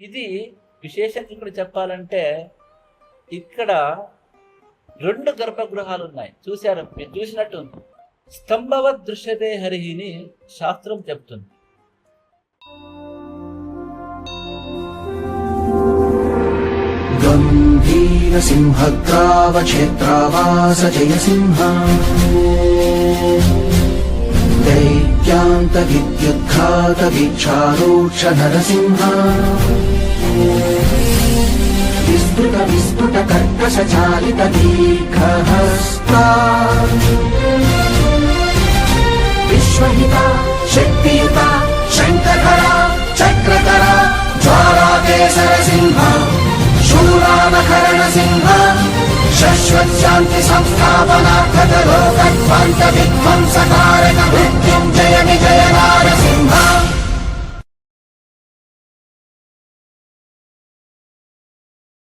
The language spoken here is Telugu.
ఇది విశేషంగా ఇక్కడ చెప్పాలంటే ఇక్కడ 2 గర్భగృహాలు ఉన్నాయి. చూశారు, మీరు చూసినట్టు స్తంభవద్ దృశ్యతే హరిని శాస్త్రం చెప్తుంది. గంభీర సింహగ్రావ క్షేత్రావాస జయసింహ దైత్యాంత విద్యుద్ఘాత వీక్షారోక్ష నరసింహ విస్ఫుట విస్ఫుట కర్కశ చాలిత దీర్ఘహస్తా విశ్వహిత శక్తియుత శంఖధర చక్రధర జ్వాలాకేశర సింహ శూలానకరణ సింహ శాశ్వత్ శాంతి సంస్థాపనార్థక లోకధ్వంత విధ్వంసకారక మృత్యుంజయ విజయ నారసింహ